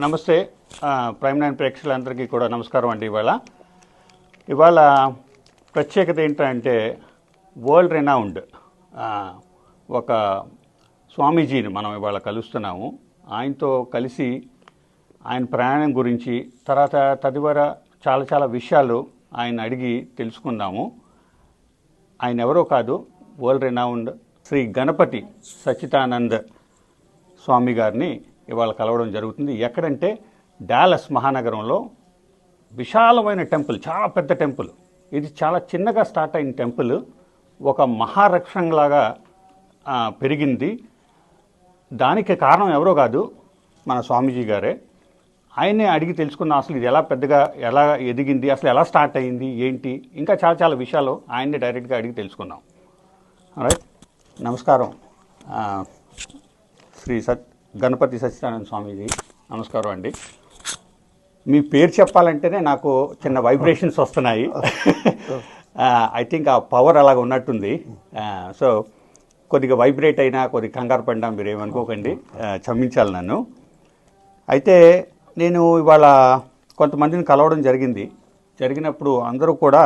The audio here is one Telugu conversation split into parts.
నమస్తే. ప్రైమ్ నైన్ ప్రేక్షకులందరికీ కూడా నమస్కారం అండి. ఇవాళ ప్రత్యేకత ఏంటంటే వరల్డ్ రెనౌండ్ ఒక స్వామీజీని మనం ఇవాళ కలుస్తున్నాము. ఆయనతో కలిసి ఆయన ప్రయాణం గురించి తర్వాత తదివర చాలా విషయాలు ఆయన అడిగి తెలుసుకుందాము. ఆయన ఎవరో కాదు, వరల్డ్ రెనౌండ్ శ్రీ గణపతి సచ్చిదానంద్ స్వామి గారిని ఇవాళ కలవడం జరుగుతుంది. ఎక్కడంటే డాలస్ మహానగరంలో విశాలమైన టెంపుల్, చాలా పెద్ద టెంపుల్. ఇది చాలా చిన్నగా స్టార్ట్ అయిన టెంపుల్ ఒక మహారక్షంలాగా పెరిగింది. దానికి కారణం ఎవరో కాదు, మన స్వామీజీ గారే. ఆయనే అడిగి తెలుసుకున్నాం అసలు ఇది ఎలా పెద్దగా ఎలా ఎదిగింది, అసలు ఎలా స్టార్ట్ అయ్యింది ఏంటి, ఇంకా చాలా విషయాలు ఆయన్ని డైరెక్ట్గా అడిగి తెలుసుకుందాం. రైట్, నమస్కారం శ్రీ గణపతి సచ్చిదానంద స్వామీజీ. నమస్కారం అండి. మీ పేరు చెప్పాలంటేనే నాకు చిన్న వైబ్రేషన్స్ వస్తున్నాయి. ఐ థింక్ ఆ పవర్ అలాగ ఉన్నట్టుంది. సో కొద్దిగా వైబ్రేట్ అయినా కొద్దిగా కంగారు పడినా మీరు ఏమనుకోకండి, క్షమించాలి నన్ను. అయితే నేను ఇవాళ కొంతమందిని కలవడం జరిగినప్పుడు అందరూ కూడా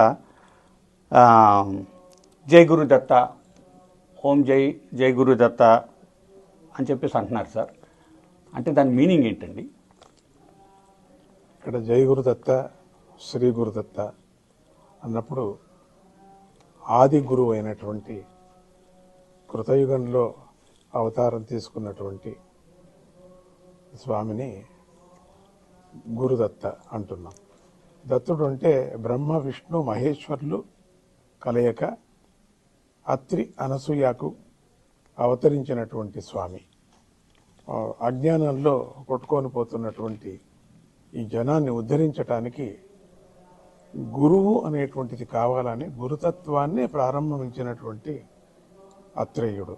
జై గురుదత్త, ఓం జై గురుదత్త అని చెప్పేసి అంటున్నారు సార్. అంటే దాని మీనింగ్ ఏంటండి? ఇక్కడ జై గురుదత్త, శ్రీ గురుదత్త అన్నప్పుడు ఆది గురువు అయినటువంటి కృతయుగంలో అవతారం తీసుకున్నటువంటి స్వామిని గురుదత్త అంటున్నాం. దత్తుడు అంటే బ్రహ్మ విష్ణు మహేశ్వరులు కలయిక అత్రి అనసూయకు అవతరించినటువంటి స్వామి. అజ్ఞానంలో కొట్టుకొని పోతున్నటువంటి ఈ జనాన్ని ఉద్ధరించటానికి గురువు అనేటువంటిది కావాలని గురుతత్వాన్ని ప్రారంభించినటువంటి అత్రేయుడు.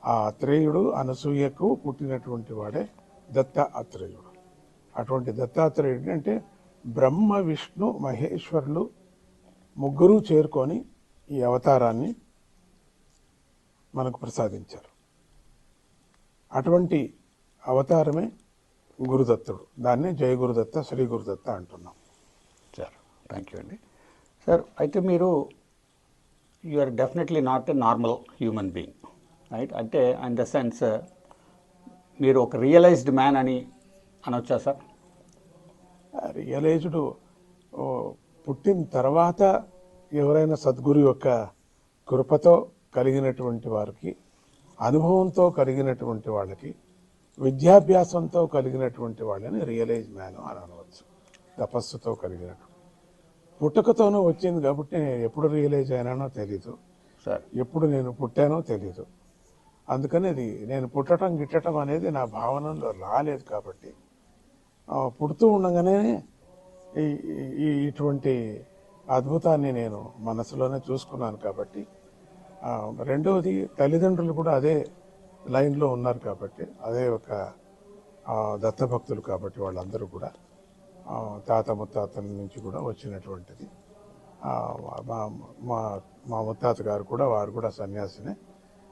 ఆ అత్రేయుడు అనసూయకు పుట్టినటువంటి వాడే దత్తాత్రేయుడు. అటువంటి దత్తాత్రేయుడు అంటే బ్రహ్మ విష్ణు మహేశ్వరులు ముగ్గురు చేరుకొని ఈ అవతారాన్ని మనకు ప్రసాదించారు. అటువంటి అవతారమే గురుదత్తుడు. దాన్నే జయ గురుదత్త, శ్రీ గురుదత్త అంటున్నాం. సార్ థ్యాంక్ యూ అండి. సార్ అయితే మీరు you are definitely not a normal human being, right? అంటే ఇన్ ద సెన్స్ మీరు ఒక రియలైజ్డ్ మ్యాన్ అని అనొచ్చా సార్? రియలైజ్డ్ పుట్టిన తర్వాత ఎవరైనా సద్గురు యొక్క కృపతో కలిగినటువంటి వారికి, అనుభవంతో కలిగినటువంటి వాళ్ళకి, విద్యాభ్యాసంతో కలిగినటువంటి వాళ్ళని రియలైజ్ మ్యాన్ అని అనవచ్చు. తపస్సుతో కలిగినట్టు పుట్టుకతోనూ వచ్చింది కాబట్టి నేను ఎప్పుడు రియలైజ్ అయినానో తెలీదు, ఎప్పుడు నేను పుట్టానో తెలీదు. అందుకని అది నేను గిట్టడం అనేది నా భావనలో రాలేదు. కాబట్టి పుడుతూ ఉండగానే ఇటువంటి అద్భుతాన్ని నేను మనసులోనే చూసుకున్నాను. కాబట్టి రెండవది తల్లిదండ్రులు కూడా అదే లైన్లో ఉన్నారు కాబట్టి, అదే ఒక దత్తభక్తులు కాబట్టి వాళ్ళందరూ కూడా తాత ముత్తాతల నుంచి కూడా వచ్చినటువంటిది. మా ముత్తాత గారు కూడా, వారు కూడా సన్యాసినే.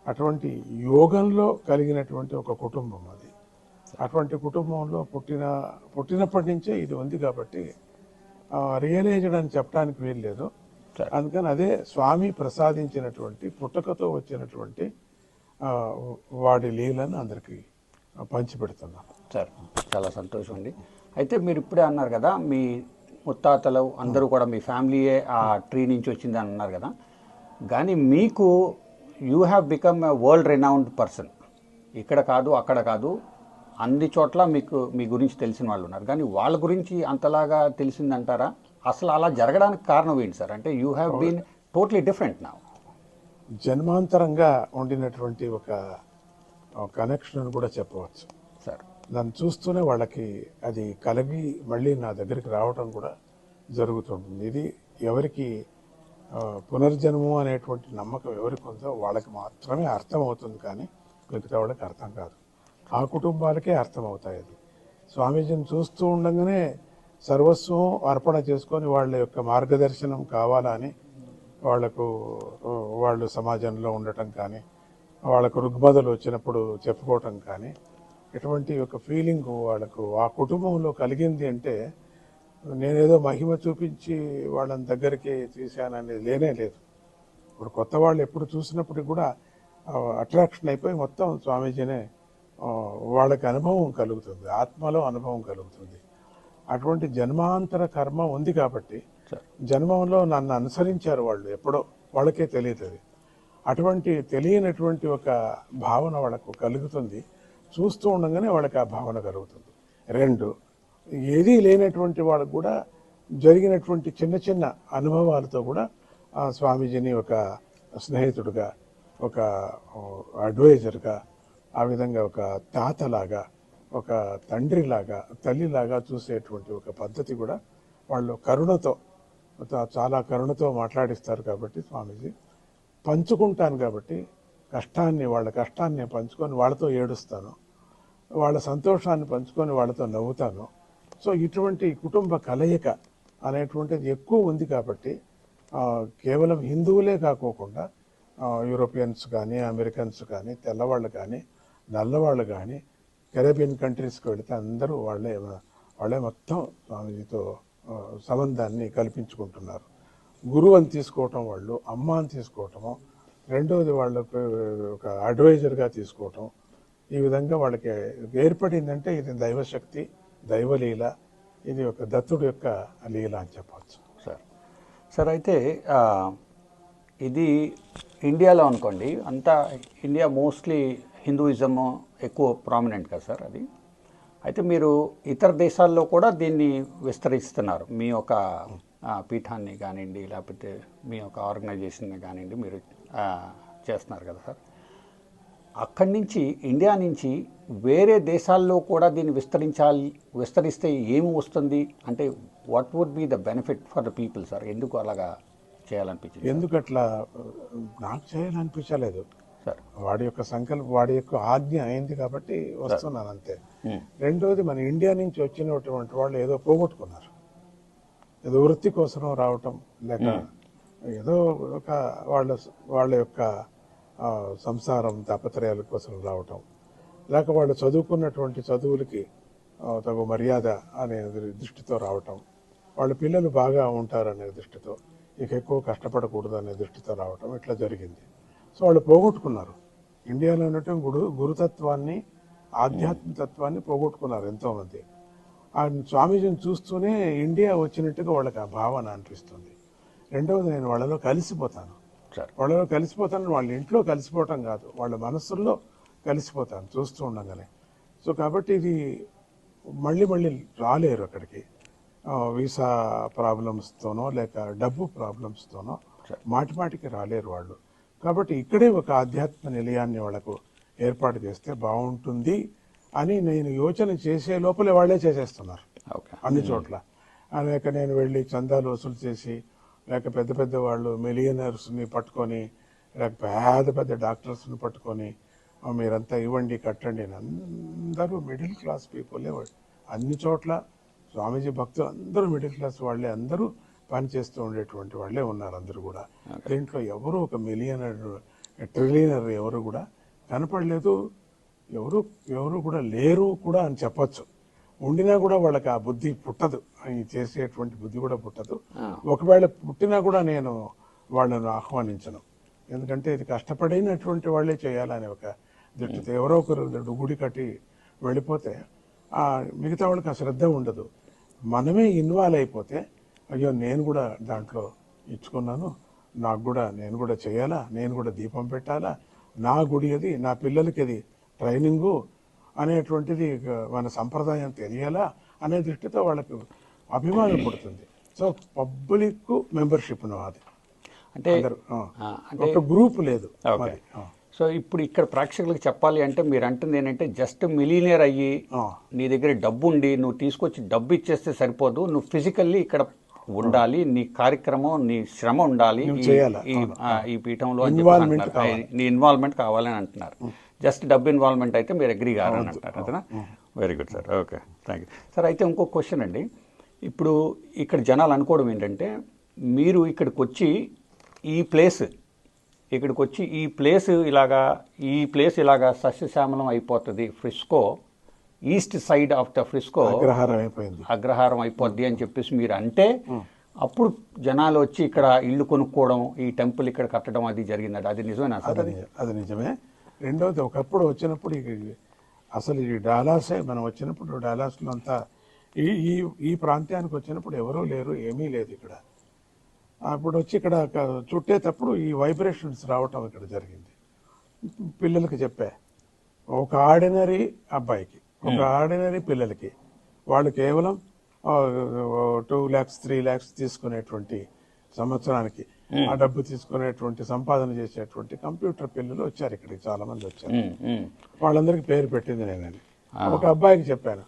అటువంటి యోగంలో కలిగినటువంటి ఒక కుటుంబం అది. అటువంటి కుటుంబంలో పుట్టినప్పటి నుంచే ఇది ఉంది కాబట్టి రియలైజ్డ్ అని చెప్పడానికి వీల్లేదు. అందుకని అదే స్వామి ప్రసాదించినటువంటి పుట్టుకతో వచ్చినటువంటి వాడి లీలను అందరికీ పంచిపెడుతున్నాను. సార్ చాలా సంతోషం అండి. అయితే మీరు ఇప్పుడే అన్నారు కదా, మీ ముత్తాతలు అందరూ కూడా మీ ఫ్యామిలీయే ఆ ట్రీ నుంచి వచ్చింది అని అన్నారు కదా. కానీ మీకు you have become a world renowned person. ఇక్కడ కాదు అక్కడ కాదు, అన్ని చోట్ల మీకు మీ గురించి తెలిసిన వాళ్ళు ఉన్నారు. కానీ వాళ్ళ గురించి అంతలాగా తెలిసిందంటారా? అసలు అలా జరగడానికి కారణం ఏంటి సార్? అంటే you have been totally different now. జన్మాంతరంగా ఉండినటువంటి ఒక కనెక్షన్ కూడా చెప్పవచ్చు సార్. దాన్ని చూస్తూనే వాళ్ళకి అది కలిగి మళ్ళీ నా దగ్గరికి రావడం కూడా జరుగుతుంటుంది. ఇది ఎవరికి పునర్జన్మం అనేటువంటి నమ్మకం ఎవరికి ఉందో వాళ్ళకి మాత్రమే అర్థమవుతుంది, కానీ మిగతా వాళ్ళకి అర్థం కాదు. ఆ కుటుంబాలకే అర్థమవుతాయి. అది స్వామీజీని చూస్తూ ఉండగానే సర్వస్వం అర్పణ చేసుకొని వాళ్ళ యొక్క మార్గదర్శనం కావాలని వాళ్ళు సమాజంలో ఉండటం కానీ, వాళ్ళకు రుగ్మతలు వచ్చినప్పుడు చెప్పుకోవటం కానీ, ఇటువంటి ఒక ఫీలింగ్ వాళ్ళకు ఆ కుటుంబంలో కలిగింది అంటే నేనేదో మహిమ చూపించి వాళ్ళని దగ్గరికి తీశాననేది లేనే లేదు. ఇప్పుడు కొత్త వాళ్ళు ఎప్పుడు చూసినప్పటికి కూడా అట్రాక్షన్ అయిపోయి మొత్తం స్వామీజీనే వాళ్ళకి అనుభవం కలుగుతుంది, ఆత్మలో అనుభవం కలుగుతుంది. అటువంటి జన్మాంతర కర్మ ఉంది కాబట్టి జన్మంలో నన్ను అనుసరించారు వాళ్ళు, ఎప్పుడో వాళ్ళకే తెలియదు. అటువంటి తెలియనటువంటి ఒక భావన వాళ్ళకు కలుగుతుంది. చూస్తూ ఉండగానే వాళ్ళకి ఆ భావన కలుగుతుంది. రెండు, ఏదీ లేనటువంటి వాళ్ళకు కూడా జరిగినటువంటి చిన్న చిన్న అనుభవాలతో కూడా స్వామీజీని ఒక స్నేహితుడిగా, ఒక అడ్వైజర్గా, ఆ విధంగా ఒక తాతలాగా, ఒక తండ్రిలాగా, తల్లిలాగా చూసేటువంటి ఒక పద్ధతి కూడా వాళ్ళు కరుణతో, చాలా కరుణతో మాట్లాడిస్తారు. కాబట్టి స్వామీజీ పంచుకుంటాను కాబట్టి వాళ్ళ కష్టాన్ని పంచుకొని వాళ్ళతో ఏడుస్తాను, వాళ్ళ సంతోషాన్ని పంచుకొని వాళ్ళతో నవ్వుతాను. సో ఇటువంటి కుటుంబ కలయిక అనేటువంటిది ఎక్కువ ఉంది కాబట్టి కేవలం హిందువులే కాకోకుండా యూరోపియన్స్ కానీ, అమెరికన్స్ కానీ, తెల్లవాళ్ళు కానీ, నల్లవాళ్ళు కానీ, కెరేబియన్ కంట్రీస్కి వెళితే అందరూ వాళ్ళే మొత్తం స్వామీజీతో సంబంధాన్ని కల్పించుకుంటున్నారు. గురువు అని తీసుకోవటం, వాళ్ళు అమ్మ అని తీసుకోవటము, రెండవది వాళ్ళకు ఒక అడ్వైజర్గా తీసుకోవటం, ఈ విధంగా వాళ్ళకి ఏర్పడిందంటే ఇది దైవశక్తి, దైవలీల, ఇది ఒక దత్తుడు యొక్క లీల అని చెప్పవచ్చు. సార్ అయితే ఇది ఇండియాలో అనుకోండి, అంతా ఇండియా మోస్ట్లీ హిందూయిజం ఎక్కువ ప్రామినెంట్ కదా సార్ అది. అయితే మీరు ఇతర దేశాల్లో కూడా దీన్ని విస్తరిస్తున్నారు, మీ యొక్క పీఠాన్ని కానివ్వండి, లేకపోతే మీ యొక్క ఆర్గనైజేషన్ని కానివ్వండి, మీరు చేస్తున్నారు కదా సార్. అక్కడి నుంచి, ఇండియా నుంచి వేరే దేశాల్లో కూడా దీన్ని విస్తరిస్తే ఏమి వస్తుంది అంటే what would be the benefit for the people sir? ఎందుకు అలాగా చేయాలనిపించింది? ఎందుకు అట్లా నాకు చేయాలనిపించలేదు సార్, వాడి యొక్క సంకల్పం, వాడి యొక్క ఆజ్ఞ అయింది కాబట్టి వస్తున్నాను అంతే. రెండోది, మన ఇండియా నుంచి వచ్చినటువంటి వాళ్ళు ఏదో పోగొట్టుకున్నారు, ఏదో వృత్తి కోసం రావటం, లేక ఏదో ఒక వాళ్ళ యొక్క సంసారం తాపత్రయాల కోసం రావటం, లేక వాళ్ళు చదువుకున్నటువంటి చదువులకి తగు మర్యాద అనే దృష్టితో రావటం, వాళ్ళ పిల్లలు బాగా ఉంటారనే దృష్టితో, ఇక ఎక్కువ కష్టపడకూడదు అనే దృష్టితో రావటం, ఇట్లా జరిగింది. సో వాళ్ళు పోగొట్టుకున్నారు. ఇండియాలో ఉన్నటువంటి గురుతత్వాన్ని, ఆధ్యాత్మికతత్వాన్ని పోగొట్టుకున్నారు ఎంతోమంది. ఆ స్వామీజీని చూస్తూనే ఇండియా వచ్చినట్టుగా వాళ్ళకి ఆ భావన అనిపిస్తుంది. రెండవది, నేను వాళ్ళలో కలిసిపోతాను, వాళ్ళ ఇంట్లో కలిసిపోవటం కాదు, వాళ్ళ మనస్సుల్లో కలిసిపోతాను చూస్తూ ఉండగానే. సో కాబట్టి ఇది మళ్ళీ రాలేరు అక్కడికి, వీసా ప్రాబ్లమ్స్తోనో లేక డబ్బు ప్రాబ్లమ్స్తోనో మాటికి రాలేరు వాళ్ళు. కాబట్టి ఇక్కడే ఒక ఆధ్యాత్మ నిలయాన్ని వాళ్ళకు ఏర్పాటు చేస్తే బాగుంటుంది అని నేను యోచన చేసే లోపలే వాళ్ళే చేసేస్తున్నారు అన్ని చోట్ల. లేక నేను వెళ్ళి చందాలు వసూలు చేసి, లేక పెద్ద వాళ్ళు మిలియనర్స్ని పట్టుకొని, లేక పెద్ద డాక్టర్స్ని పట్టుకొని మీరంతా ఇవ్వండి, కట్టండి. అందరూ మిడిల్ క్లాస్ పీపులే అన్ని చోట్ల. స్వామీజీ భక్తులు అందరూ మిడిల్ క్లాస్ వాళ్ళే, అందరూ పనిచేస్తూ ఉండేటువంటి వాళ్ళే ఉన్నారు అందరూ కూడా. దీంట్లో ఎవరు ఒక మిలియనర్, ట్రిలియనర్ ఎవరు కూడా కనపడలేదు, ఎవరు కూడా లేరు కూడా అని చెప్పచ్చు. ఉండినా కూడా వాళ్ళకి ఆ బుద్ధి పుట్టదు, చేసేటువంటి బుద్ధి కూడా పుట్టదు. ఒకవేళ పుట్టినా కూడా నేను వాళ్ళను ఆహ్వానించను, ఎందుకంటే ఇది కష్టపడినటువంటి వాళ్ళే చేయాలనే ఒక దృష్టితో. ఎవరో ఒకరు గుడి కట్టి వెళ్ళిపోతే మిగతా వాళ్ళకి ఆ శ్రద్ధ ఉండదు. మనమే ఇన్వాల్వ్ అయిపోతే, అయ్యో నేను కూడా దాంట్లో ఇచ్చుకున్నాను, నేను కూడా చేయాలా, నేను కూడా దీపం పెట్టాలా, నా గుడి అది, నా పిల్లలకి అది ట్రైనింగు అనేటువంటిది, మన సంప్రదాయం తెలియాలా అనే దృష్టితో వాళ్ళకు అభిమానం పుడుతుంది. సో పబ్లిక్ మెంబర్షిప్ అది, అంటే ఒక గ్రూప్ లేదు. సో ఇప్పుడు ఇక్కడ ప్రేక్షకులకు చెప్పాలి అంటే మీరు అంటుంది ఏంటంటే జస్ట్ మిలీనియర్ అయ్యి నీ దగ్గర డబ్బు ఉండి నువ్వు తీసుకొచ్చి డబ్బు ఇచ్చేస్తే సరిపోదు, నువ్వు ఫిజికల్లీ ఇక్కడ ఉండాలి, నీ కార్యక్రమం, నీ శ్రమ ఉండాలి ఈ పీఠంలో అని చెప్పి నీ ఇన్వాల్వ్మెంట్ కావాలని అంటున్నారు. జస్ట్ డబ్బు ఇన్వాల్వ్మెంట్ అయితే మీరు అగ్రీ కావాలని అంటారు, అదేనా? Very good sir, okay, thank you sir. అయితే ఇంకో క్వశ్చన్ అండి, ఇప్పుడు ఇక్కడ జనాలు అనుకోవడం ఏంటంటే మీరు ఇక్కడికి వచ్చి ఈ ప్లేస్ ఇలాగా సస్యశ్యామలం అయిపోతుంది, Frisco east side of the Frisco అగ్రహారం అయిపోయింది. అగ్రహారం అయిపోద్ది అని చెప్పేసి మీరు అంటే అప్పుడు జనాలు వచ్చి ఇక్కడ ఇల్లు కొనుక్కోవడం, ఈ టెంపుల్ ఇక్కడ కట్టడం అది జరిగిందట. అది నిజమేనా సార్? అది నిజమే. రెండవది, ఒకప్పుడు వచ్చినప్పుడు అసలు ఈ డాలాసే మనం వచ్చినప్పుడు డాలాస్లో అంతా ఈ ఈ ఈ ప్రాంతానికి వచ్చినప్పుడు ఎవరూ లేరు, ఏమీ లేదు ఇక్కడ. అప్పుడు వచ్చి ఇక్కడ చుట్టేటప్పుడు ఈ వైబ్రేషన్స్ రావటం ఇక్కడ జరిగింది. పిల్లలకి చెప్పా, ఒక ఆర్డినరీ అబ్బాయికి, ఒక ఆర్డినరీ పిల్లలకి వాళ్ళు కేవలం 2 lakhs 3 lakhs తీసుకునేటువంటి సంవత్సరానికి ఆ డబ్బు తీసుకునేటువంటి సంపాదన చేసేటువంటి కంప్యూటర్ పిల్లలు వచ్చారు ఇక్కడికి, చాలా మంది వచ్చారు. వాళ్ళందరికీ పేరు పెట్టింది నేనని. ఒక అబ్బాయికి చెప్పాను,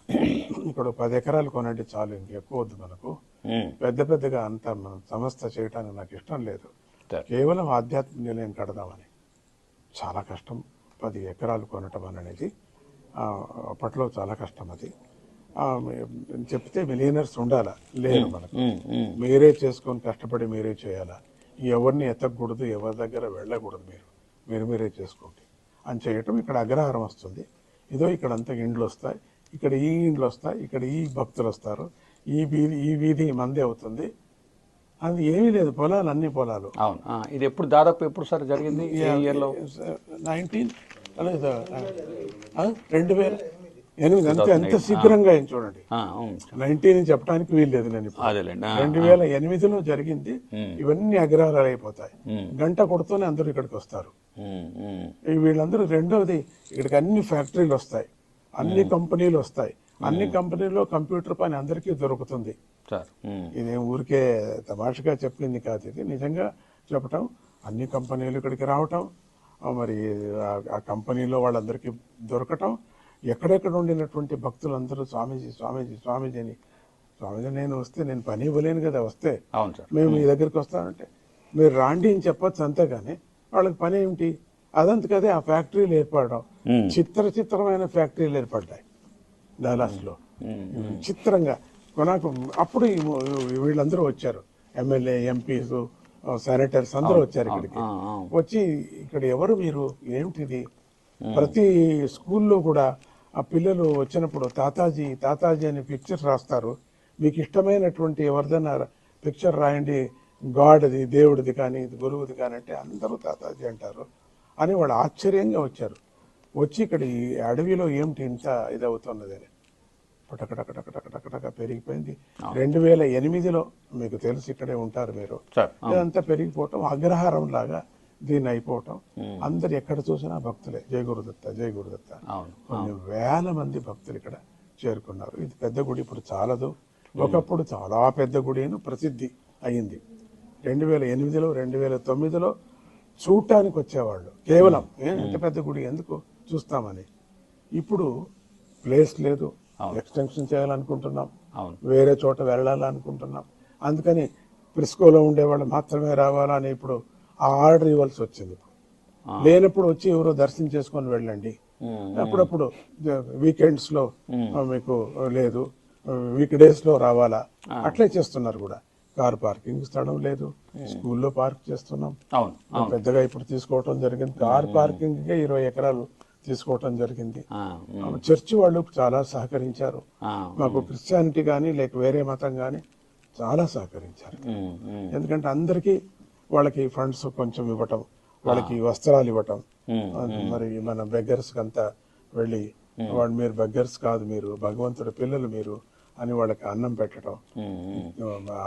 ఇక్కడ 10 ఎకరాలు కొనండి చాలు, ఇంకెక్కువ వద్దు మనకు, పెద్ద పెద్దగా అంత సంస్థ చేయడానికి నాకు ఇష్టం లేదు, కేవలం ఆధ్యాత్మిక నిలయం కడదామని. చాలా కష్టం 10 ఎకరాలు కొనటం అనేది, అప్పట్లో చాలా కష్టం అది. చెప్తే మిలియనర్స్ ఉండాలా, లేరు మనకు. మీరే చేసుకొని కష్టపడి మీరే చేయాలా, ఎవరిని ఎత్తకూడదు, ఎవరి దగ్గర వెళ్ళకూడదు, మీరే చేసుకోండి అని చేయటం. ఇక్కడ అగ్రహారం వస్తుంది, ఇదో ఇక్కడంతా ఇండ్లు వస్తాయి, ఇక్కడ ఈ ఇండ్లు వస్తాయి, ఇక్కడ ఈ భక్తులు వస్తారు, ఈ వీధి మందే అవుతుంది. అది ఏమీ లేదు, పొలాలు, అన్ని పొలాలు. అవును. ఇది ఎప్పుడు దాదాపు ఎప్పుడు సార్ జరిగింది? 2008 ఎంత శీఘ్రంగా అయింది చూడండి. 19 చెప్పడానికి వీల్లేదు నేను. 2008లో జరిగింది. ఇవన్నీ అగ్రహారాలు అయిపోతాయి, గంట కొడుతూనే అందరూ ఇక్కడికి వస్తారు. వీళ్ళందరూ, రెండవది ఇక్కడికి అన్ని ఫ్యాక్టరీలు వస్తాయి, అన్ని కంపెనీలు వస్తాయి, అన్ని కంపెనీల్లో కంప్యూటర్ పని అందరికీ దొరుకుతుంది. ఇదేం ఊరికే తమాషగా చెప్పింది కాదు, ఇది నిజంగా చెప్పటం. అన్ని కంపెనీలు ఇక్కడికి రావటం, మరి ఆ కంపెనీలో వాళ్ళందరికీ దొరకటం, ఎక్కడెక్కడ ఉండినటువంటి భక్తులందరూ స్వామీజీ స్వామీజీ స్వామీజీ అని. స్వామీజీ నేను వస్తే నేను పని ఇవ్వలేను కదా, వస్తే మేము మీ దగ్గరికి వస్తానంటే మీరు రాండి అని చెప్పొచ్చు, అంతేగాని వాళ్ళకి పని ఏమిటి? అదంతకదే ఆ ఫ్యాక్టరీలు ఏర్పడడం, చిత్రమైన ఫ్యాక్టరీలు ఏర్పడ్డాయి డల్లాస్లో. చిత్రంగా నాకు అప్పుడు వీళ్ళందరూ వచ్చారు, ఎమ్మెల్యే, ఎంపీస్, సెనేటర్స్ అందరూ వచ్చారు ఇక్కడికి. వచ్చి ఇక్కడ ఎవరు మీరు, ఏమిటిది? ప్రతి స్కూల్లో కూడా ఆ పిల్లలు వచ్చినప్పుడు తాతాజీ తాతాజీ అని పిక్చర్ రాస్తారు, మీకు ఇష్టమైనటువంటి ఎవరిదైనా పిక్చర్ రాయండి, గాడ్ది, దేవుడిది కానీ గురువుది కానీ అంటే అందరూ తాతాజీ అంటారు అని వాళ్ళు ఆశ్చర్యంగా వచ్చారు. వచ్చి ఇక్కడ ఈ అడవిలో ఏమిటి ఇంత ఇదవుతున్నది అని పటకటకటకటకటక పెరిగిపోయింది. 2008లో మీకు తెలుసు, ఇక్కడే ఉంటారు మీరు, ఇదంతా పెరిగిపోవటం, అగ్రహారం లాగా దీన్ని అయిపోవటం. అందరు ఎక్కడ చూసినా భక్తులే, జయ గురుదత్త జయ గురుదత్త. కొన్ని వేల మంది భక్తులు ఇక్కడ చేరుకున్నారు. ఇది పెద్ద గుడి, ఇప్పుడు చాలదు, ఒకప్పుడు చాలా పెద్ద గుడి అని ప్రసిద్ధి అయింది. 2008లో 2009లో చూడటానికి వచ్చేవాళ్ళు కేవలం, ఎంత పెద్ద గుడి ఎందుకు చూస్తామని. ఇప్పుడు ప్లేస్ లేదు, ఎక్స్టెన్షన్ చేయాలనుకుంటున్నాం, వేరే చోట వెళ్ళాలనుకుంటున్నాం, అందుకని ఫ్రిస్కోలో ఉండేవాళ్ళు మాత్రమే రావాలని ఇప్పుడు ఆ ఆర్డర్ ఇవ్వాల్సి వచ్చింది. లేనప్పుడు వచ్చి ఎవరో దర్శనం చేసుకొని వెళ్ళండి, అప్పుడప్పుడు వీకెండ్స్ లో మీకు లేదు, వీక్ డేస్ లో రావాలా, అట్లే చేస్తున్నారు కూడా. కార్ పార్కింగ్ స్థలం లేదు, స్కూల్లో పార్క్ చేస్తున్నాం, పెద్దగా ఇప్పుడు తీసుకోవటం జరిగింది. కార్ పార్కింగ్ 20 ఎకరాలు తీసుకోవటం జరిగింది. చర్చి వాళ్ళు చాలా సహకరించారు మాకు, క్రిస్టియానిటీ కానీ లేక వేరే మతం కానీ చాలా సహకరించారు. ఎందుకంటే అందరికీ వాళ్ళకి ఫండ్స్ కొంచెం ఇవ్వటం, వాళ్ళకి వస్త్రాలు ఇవ్వటం, మరి మన బెగ్గర్స్ అంతా వెళ్ళి వాళ్ళు మీరు బెగ్గర్స్ కాదు, మీరు భగవంతుడి పిల్లలు మీరు అని వాళ్ళకి అన్నం పెట్టడం,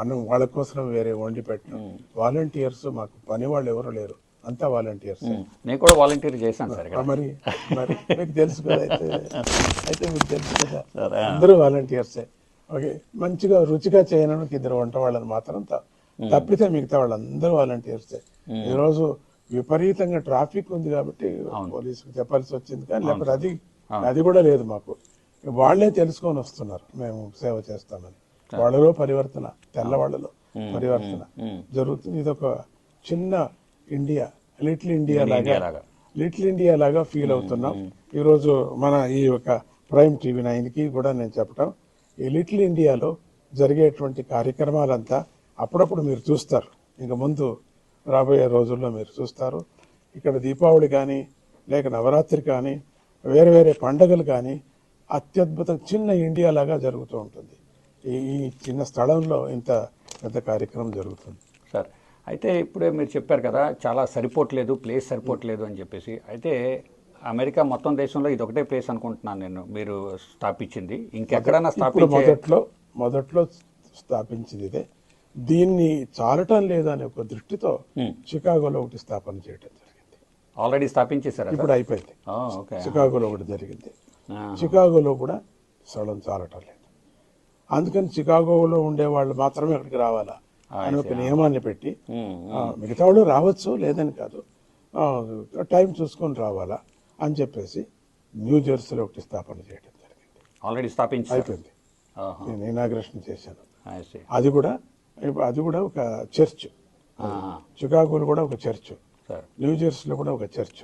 అన్నం వాళ్ళ కోసం వేరే వండి పెట్టడం. వాలంటీర్స్, మాకు పని వాళ్ళు ఎవరు లేరు, అంతా వాలంటీర్స్. నేను కూడా వాలంటీర్ చేశాను సార్. మరి మీకు తెలుసు కదా, అయితే మీకు తెలుసు కదా, అందరూ వాలంటీర్సే. ఓకే, మంచిగా రుచిగా చేయడానికి 2 వంట వాళ్ళని మాత్రం తప్పితే మిగతా వాళ్ళందరూ వాలంటీర్సే. ఈరోజు విపరీతంగా ట్రాఫిక్ ఉంది కాబట్టి పోలీసుకు చెప్పాల్సి వచ్చింది, కానీ లేకపోతే అది కూడా లేదు మాకు. వాళ్లే తెలుసుకొని వస్తున్నారు మేము సేవ చేస్తామని. వాళ్ళలో పరివర్తన, తెల్లవాళ్లలో పరివర్తన జరుగుతుంది. ఇది ఒక చిన్న ఇండియా, లిటిల్ ఇండియా లాగా ఫీల్ అవుతున్నాం. ఈరోజు మన ఈ యొక్క ప్రైమ్ టీవీ 9కి కూడా నేను చెప్పటం, ఈ లిటిల్ ఇండియాలో జరిగేటువంటి కార్యక్రమాలంతా అప్పుడప్పుడు మీరు చూస్తారు, ఇంక ముందు రాబోయే రోజుల్లో మీరు చూస్తారు. ఇక్కడ దీపావళి కానీ లేక నవరాత్రి కానీ వేరే వేరే పండుగలు కానీ అత్యద్భుతం, చిన్న ఇండియా లాగా జరుగుతూ ఉంటుంది. ఈ చిన్న స్థలంలో ఇంత పెద్ద కార్యక్రమం జరుగుతుంది. సార్ అయితే ఇప్పుడే మీరు చెప్పారు కదా చాలా సరిపోవట్లేదు, ప్లేస్ సరిపోవట్లేదు అని చెప్పేసి. అయితే అమెరికా మొత్తం దేశంలో ఇది ఒకటే ప్లేస్ అనుకుంటున్నాను నేను మీరు స్థాపించింది. ఇంకెక్కడైనా ఇప్పుడు స్థాపించే మొదట్లో స్థాపించింది ఇదే. దీన్ని చాలటం లేదనే ఒక దృష్టితో చికాగోలో ఒకటి స్థాపన చేయడం జరిగింది. ఆల్రెడీ స్థాపించేశారా? ఇప్పుడు అయిపోయింది. ఓకే. చికాగోలో ఒకటి జరిగింది. చికాగోలో కూడా స్థలం చాలటం లేదు. అందుకని చికాగోలో ఉండే వాళ్ళు మాత్రమే అక్కడికి రావాలా అని ఒక నియమాన్ని పెట్టి, మిగతా వాళ్ళు రావచ్చు లేదని కాదు, టైం చూసుకొని రావాలా అని చెప్పేసి న్యూ జెర్సీలో ఒకటి స్థాపన చేయడం జరిగింది. ఆల్రెడీ స్థాపించి అయిపోయింది. నేను ఇనాగ్రేషన్ చేశాను. అది కూడా ఒక చర్చ్. చికాగోలో కూడా ఒక చర్చ్, న్యూ జెర్సీలో కూడా ఒక చర్చ్.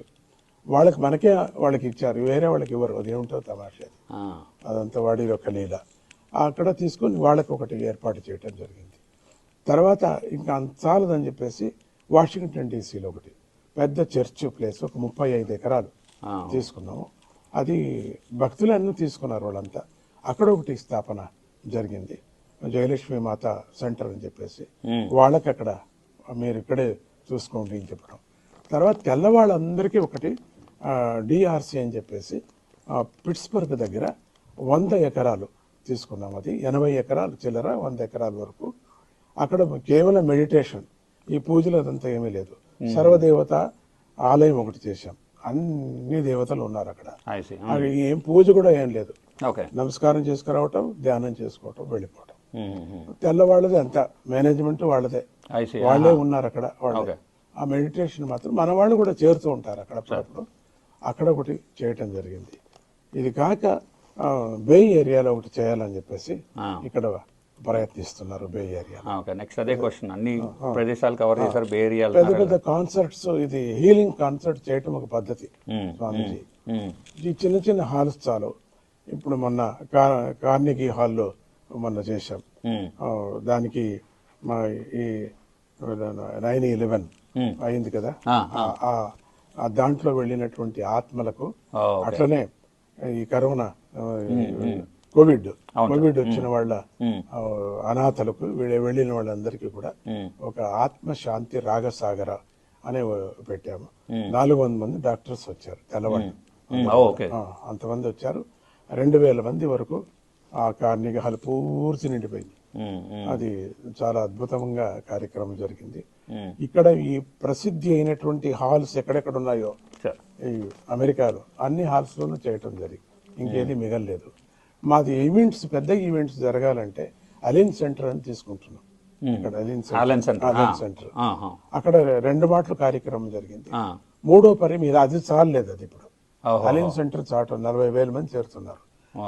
వాళ్ళకి ఇచ్చారు, వేరే వాళ్ళకి ఇవ్వరు. అది ఏమిటో తమాషా, అదంతా వాడి ఒక లీల. అక్కడ తీసుకుని వాళ్ళకి ఒకటి ఏర్పాటు చేయడం జరిగింది. తర్వాత ఇంకా అంత చాలదని చెప్పేసి వాషింగ్టన్ డీసీలో ఒకటి పెద్ద చర్చ్ ప్లేస్, ఒక 35 ఎకరాలు తీసుకున్నాము. అది భక్తులన్నీ తీసుకున్నారు వాళ్ళంతా. అక్కడ ఒకటి స్థాపన జరిగింది, జయలక్ష్మి మాత సెంటర్ అని చెప్పేసి. వాళ్ళకి అక్కడ మీరు ఇక్కడే చూసుకోండి అని చెప్పడం. తర్వాత తెల్లవాళ్ళందరికీ ఒకటి డిఆర్సి అని చెప్పేసి పిట్స్బర్గ్ దగ్గర 100 ఎకరాలు తీసుకున్నాం. అది 80 ఎకరాలు చిల్లర, 100 ఎకరాల వరకు. అక్కడ కేవలం మెడిటేషన్, ఈ పూజలు అదంతా ఏమీ లేదు. సర్వదేవత ఆలయం ఒకటి చేశాం. అన్ని దేవతలు ఉన్నారు అక్కడ. ఏం పూజ కూడా ఏం లేదు. నమస్కారం చేసుకురావటం, ధ్యానం చేసుకోవటం, వెళ్ళిపోవటం. తెల్లవాళ్ళదే అంతా, మేనేజ్మెంట్ వాళ్ళదే, వాళ్ళే ఉన్నారు అక్కడ. వాళ్ళే ఆ మెడిటేషన్ మాత్రం మన వాళ్ళు కూడా చేరుతూ ఉంటారు అక్కడ అప్పుడప్పుడు. అక్కడ ఒకటి చేయటం జరిగింది. ఇది కాక బే ఏరియాలో ఒకటి చేయాలని చెప్పేసి ఇక్కడ ప్రయత్నిస్తున్నారు. బే ఏరియా నెక్స్ట్ అదే క్వశ్చన్, అన్ని ప్రదేశాలు కవర్ చేశారు. బే ఏరియా పెద్ద పెద్ద కాన్సర్ట్స్, ఇది హీలింగ్ కాన్సర్ట్ చేయటం ఒక పద్ధతి స్వామీజీ. ఈ చిన్న చిన్న హాల్స్ చాలు. ఇప్పుడు మొన్న కార్నెగీ హాల్లో మొన్న చేశాం. దానికి మా ఈ 9/11 అయింది కదా, దాంట్లో వెళ్ళినటువంటి ఆత్మలకు, అట్లనే ఈ కరోనా కోవిడ్ వచ్చిన వాళ్ళ అనాథలకు వెళ్ళిన వాళ్ళందరికీ కూడా ఒక ఆత్మశాంతి రాగసాగర అనే పెట్టాము. 400 మంది డాక్టర్స్ వచ్చారు తెల్లవాళ్ళు. అంతమంది వచ్చారు. 2000 మంది వరకు ఆ కార్నిక హాల్ పూర్తి నిండిపోయింది. అది చాలా అద్భుతంగా కార్యక్రమం జరిగింది. ఇక్కడ ఈ ప్రసిద్ధి అయినటువంటి హాల్స్ ఎక్కడెక్కడ ఉన్నాయో ఈ అమెరికాలో అన్ని హాల్స్ లోనూ చేయటం జరిగింది. ఇంకేది మిగలలేదు. మాది ఈవెంట్స్, పెద్ద ఈవెంట్స్ జరగాలంటే అలిన్ సెంటర్ అని తీసుకుంటున్నాం. ఇక్కడ అలిన్ సెంటర్ అక్కడ 2 మాటలు కార్యక్రమం జరిగింది. 3వ పరి మీద అది చాలలేదు. అది ఇప్పుడు అలిన్ సెంటర్ చాలటం 40,000 మంది చేరుతున్నారు.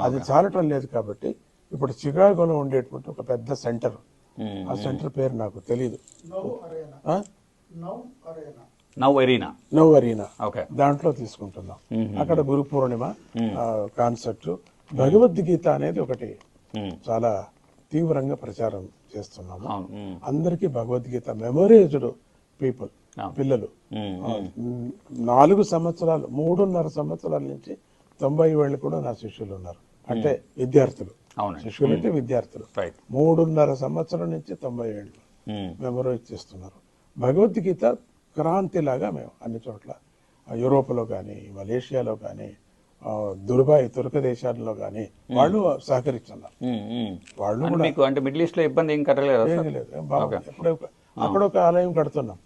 అది చాలటం లేదు కాబట్టి ఇప్పుడు చికాగోలో ఉండేటువంటి ఒక పెద్ద సెంటర్, ఆ సెంటర్ పేరు నాకు తెలియదు, నవ్ అరీనా, దాంట్లో తీసుకుంటున్నాం. అక్కడ గురు పూర్ణిమ కాన్సెప్ట్, భగవద్గీత అనేది ఒకటి చాలా తీవ్రంగా ప్రచారం చేస్తున్నాము. అందరికీ భగవద్గీత మెమోరైజ్డ్ పీపుల్, పిల్లలు 4 సంవత్సరాలు 3.5 సంవత్సరాల నుంచి 90 ఏళ్ళు కూడా నా శిష్యులు ఉన్నారు. అంటే విద్యార్థులు, శిష్యులు అంటే విద్యార్థులు. 3.5 సంవత్సరం నుంచి 90 ఏళ్ళు మెమోరైజ్ చేస్తున్నారు. భగవద్గీత క్రాంతిలాగా మేము అన్ని చోట్ల, యూరోప్లో కానీ, మలేషియాలో కానీ, దుబాయ్, తుర్క దేశాల్లో కానీ వాళ్ళు సహకరిస్తున్నారు. వాళ్ళు కూడా అంటే మిడిల్ ఈస్ట్ లో ఇబ్బంది ఏం కట్టలేదు. అక్కడ ఒక ఆలయం కడుతున్నాం.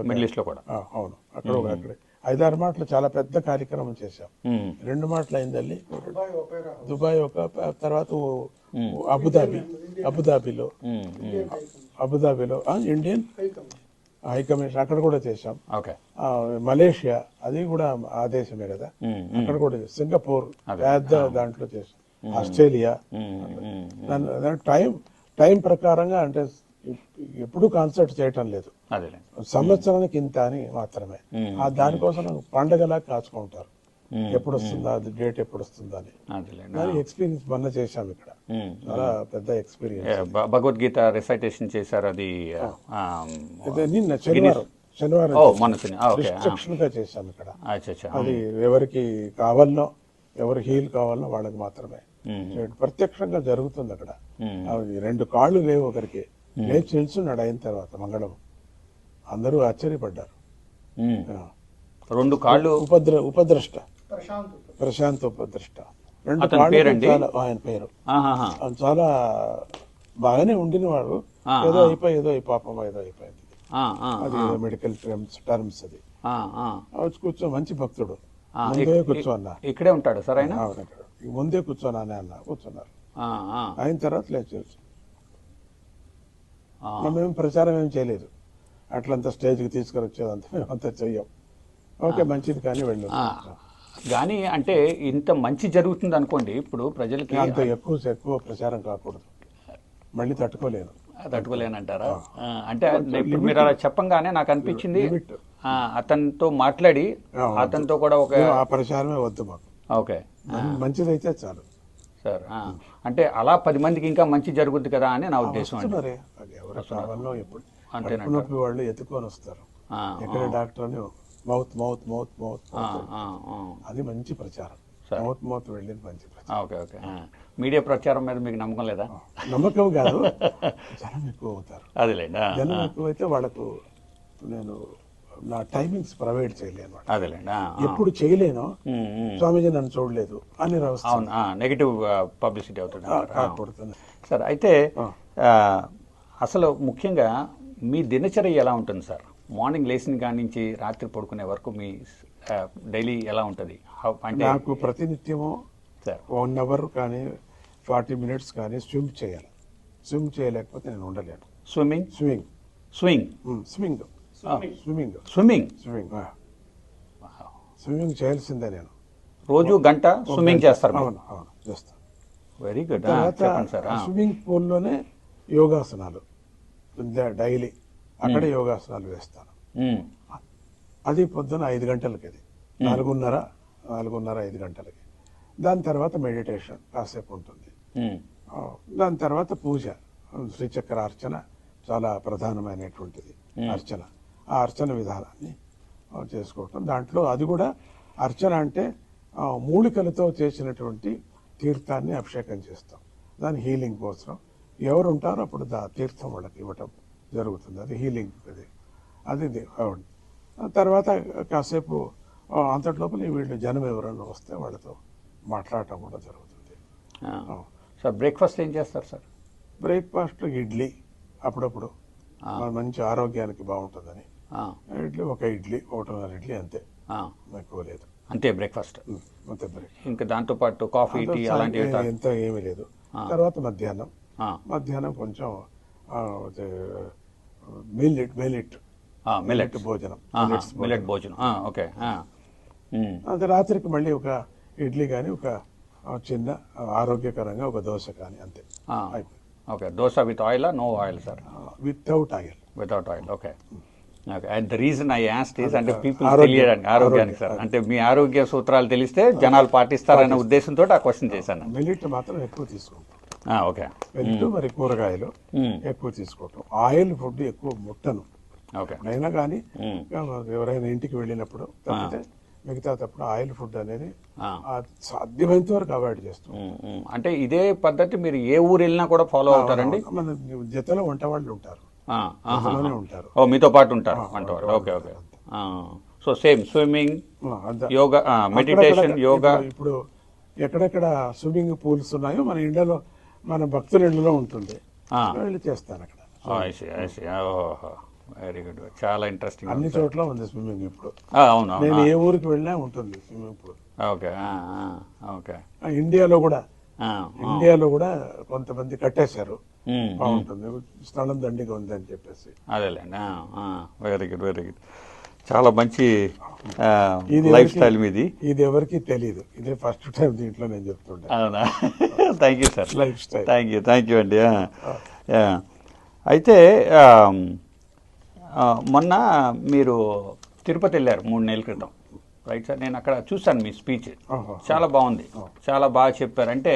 మిడిల్ ఈస్ట్ లో కూడా అవును, అక్కడ 5-6 మాటలు చాలా పెద్ద కార్యక్రమం చేశాం. 2 మాటలు అయిందండి. దుబాయ్ ఒక, తర్వాత అబుదాబిలో ఇండియన్ హై కమిషన్ అక్కడ కూడా చేశాం. మలేషియా, అది కూడా ఆ దేశమే కదా, అక్కడ కూడా సింగపూర్ పెద్ద దాంట్లో చేశాం. ఆస్ట్రేలియా. టైం ప్రకారంగా, అంటే ఎప్పుడు కాన్సర్ట్ చేయటం లేదు, సంవత్సరానికి ఇంత అని మాత్రమే. దానికోసం పండగలా కాచుకుంటారు, ఎప్పుడు వస్తుందా అది, డేట్ ఎప్పుడు వస్తుందా అని. ఎక్స్పీరియన్స్ మొన్న చేశాం ఇక్కడ, చాలా పెద్ద ఎక్స్పీరియన్స్. భగవద్గీత రిసైటేషన్ చేశారు. అది నిన్న శనివారం గా చేశాం ఇక్కడ. అది ఎవరికి కావాలనో ఎవరు హీల్ కావాలో వాళ్ళకి మాత్రమే చేయడం ప్రత్యక్షంగా జరుగుతుంది అక్కడ. అవి 2 కాళ్ళు లేవు ఒకరికి, లేచి నిల్చున్నాడు అయిన తర్వాత మంగళం. అందరూ ఆశ్చర్యపడ్డారు. 2 కాళ్ళు ఉపద్రష్ట ప్రశాంత్ ఉపద్రష్ట. 2 కాళ్ళు చాలా ఆయన పేరు. చాలా బాగానే ఉండినవాడు. ఏదో అయిపోయి పాపం ఏదో అయిపోయింది. అది మెడికల్ టర్మ్స్. అది వచ్చి కూర్చో, మంచి భక్తుడు. ముందే కూర్చోన్నా, ఇక్కడే ఉంటాడు సార్ ఆయన. ముందే కూర్చోనానే అన్న కూర్చున్నారు. అయిన తర్వాత లేచి మేము ప్రచారం ఏం చేయలేదు, అట్లంతా స్టేజ్కి తీసుకొని వచ్చేదంతా మేమంతా చెయ్యం. ఓకే మంచిది కానీ వెళ్ళు. కానీ అంటే ఇంత మంచి జరుగుతుంది అనుకోండి, ఇప్పుడు ప్రజలకి అంత ఎక్కువ ప్రచారం కాకూడదు, మళ్ళీ తట్టుకోలేనంటారా? అంటే ఇప్పుడు మీరు అలా చెప్పంగానే నాకు అనిపించింది, అతనితో మాట్లాడి అతనితో కూడా ఒక ఆ ప్రచారమే వద్దు మాకు. ఓకే మంచిదైతే చాలు సార్. అంటే అలా 10 మందికి ఇంకా మంచి జరుగుద్ది కదా అని నా ఉద్దేశం. ఎవరు కావాలో ఎప్పుడు నొప్పి వాళ్ళు ఎత్తుకొని వస్తారు. ఎక్కడ డాక్టర్ అని మౌత్ మౌత్ మౌత్ మౌత్ అది మంచి ప్రచారం. మౌత్ వెళ్ళింది మంచి ప్రచారం. Okay okay. మీడియా ప్రచారం మీద మీకు నమ్మకం లేదా? నమ్మకం కాదు, జనం ఎక్కువ అవుతారు. అదేలేండి, జనం ఎక్కువైతే వాళ్ళకు నేను నా టైమింగ్స్ ప్రొవైడ్ చేయలేను. అదేలేండి, ఎప్పుడు చేయలేను, స్వామీజీ నన్ను చూడలేదు అని నెగిటివ్ పబ్లిసిటీ అవుతుంది. కాకూడదు సార్. అయితే అసలు ముఖ్యంగా మీ దినచర్య ఎలా ఉంటుంది సార్? మార్నింగ్ లేచిన కాడి నుంచి రాత్రి పడుకునే వరకు మీ డైలీ ఎలా ఉంటుంది? అంటే నాకు ప్రతినిత్యము 1 అవర్ కానీ 40 మినిట్స్ కానీ స్విమ్ చేయాలి. స్విమ్ చేయలేకపోతే నేను ఉండలేను. Swimming swimming swing swimming swimming swimming swimming swimming చేయాల్సిందే. నేను రోజు గంట స్విమ్మింగ్ చేస్తారు? అవును అవును చేస్తాను. Very good. స్విమ్మింగ్ పూల్లోనే యోగాసనాలు డైలీ అక్కడే యోగాసనాలు వేస్తాను. అది పొద్దున 5 గంటలకి, అది 4:30 5 గంటలకి. దాని తర్వాత మెడిటేషన్ కాసేపు ఉంటుంది. దాని తర్వాత పూజ, శ్రీచక్ర అర్చన చాలా ప్రధానమైనటువంటిది అర్చన. ఆ అర్చన విధానాన్ని చేసుకోవటం. దాంట్లో అది కూడా అర్చన అంటే మూలికలతో చేసినటువంటి తీర్థాన్ని అభిషేకం చేస్తాం. దాని హీలింగ్ కోసం ఎవరు ఉంటారో అప్పుడు తీర్థం వాళ్ళకి ఇవ్వటం జరుగుతుంది. అది హీలింగ్. అది తర్వాత కాసేపు అంతట్లోపల వీళ్ళు జనం ఎవరైనా వస్తే వాళ్ళతో మాట్లాడటం కూడా జరుగుతుంది. సార్ బ్రేక్ఫాస్ట్ ఏం చేస్తారు సార్? బ్రేక్ఫాస్ట్ ఇడ్లీ, అప్పుడప్పుడు మంచి ఆరోగ్యానికి బాగుంటుందని ఇడ్లీ, ఒక ఇడ్లీ 1.5 ఇడ్లీ అంతే, ఎక్కువ లేదు. అంతే బ్రేక్ఫాస్ట్? అంతే. ఇంకా దాంతో పాటు కాఫీ, టీ అలాంటివి ఎంత ఏమీ లేదు. తర్వాత మధ్యాహ్నం కొంచెం మిల్లెట్ భోజనం. మిల్లెట్ భోజనం, ఓకే. అది రాత్రికి మళ్ళీ ఒక ఇడ్లీ కానీ ఒక చిన్న ఆరోగ్యకరంగా ఒక దోశ కానీ, అంతే. Okay. Dosa with oil? No oil sir? Without oil. Without oil, okay. And the reason I asked is అంటే పీపుల్ తెలియడానికి, ఆరోగ్యానికి సార్. అంటే మీ ఆరోగ్య సూత్రాలు తెలిస్తే జనాలు పాటిస్తారనే ఉద్దేశంతో ఆ క్వశ్చన్ చేశాను. మిల్లెట్ మాత్రం ఎక్కువ తీసుకుంటాం. ఓకే. మిల్లెట్ మరి కూరగాయలు ఎక్కువ తీసుకోవటం. ఆయిల్ ఫుడ్ ఎక్కువ ముట్టను. ఓకే. అయినా కానీ ఎవరైనా ఇంటికి వెళ్ళినప్పుడు తప్పితే మిగతా తప్పుడు ఆయిల్ ఫుడ్ అనేది సాధ్యమైనంత వరకు అవాయిడ్ చేస్తాం. అంటే ఇదే పద్ధతి మీరు ఏ ఊరు వెళ్ళినా కూడా ఫాలో అవుతారండి? మన జతలో వంట వాళ్ళు ఉంటారు, ఉంటారు. మీతో పాటు ఉంటారు వంట వాళ్ళు. Okay okay. So same swimming, yoga, meditation, yoga. ఇప్పుడు ఎక్కడెక్కడ స్విమ్మింగ్ పూల్స్ ఉన్నాయో మన ఇండియాలో, మన భక్తుల ఇంట్లో ఉంటుంది, వెళ్ళి చేస్తాను అక్కడ. వెరీ గుడ్, చాలా ఇంట్రెస్టింగ్. అన్ని చోట్ల ఉంది స్విమ్మింగ్ ఇప్పుడు. అవును, నేను ఏ ఊరికి వెళ్ళినా ఉంటుంది స్విమ్మింగ్ పూల్. Okay okay. ఇండియాలో కూడా కొంతమంది కట్టేశారు, బాగుంటుంది, స్థలం దండిగా ఉంది అని చెప్పేసి. అదేలేండి. Very good, very good. చాలా మంచి లైఫ్ స్టైల్ మీది. ఇది ఎవరికి తెలియదు, ఇదే ఫస్ట్ టైం దీంట్లో నేను చెప్తుంటా. అవునా? Thank you sir. Life style. Thank you అండి. అయితే మొన్న మీరు తిరుపతి వెళ్ళారు 3 నెలల క్రితం, రైట్ సార్? నేను అక్కడ చూశాను మీ స్పీచ్, చాలా బాగుంది, చాలా బాగా చెప్పారు. అంటే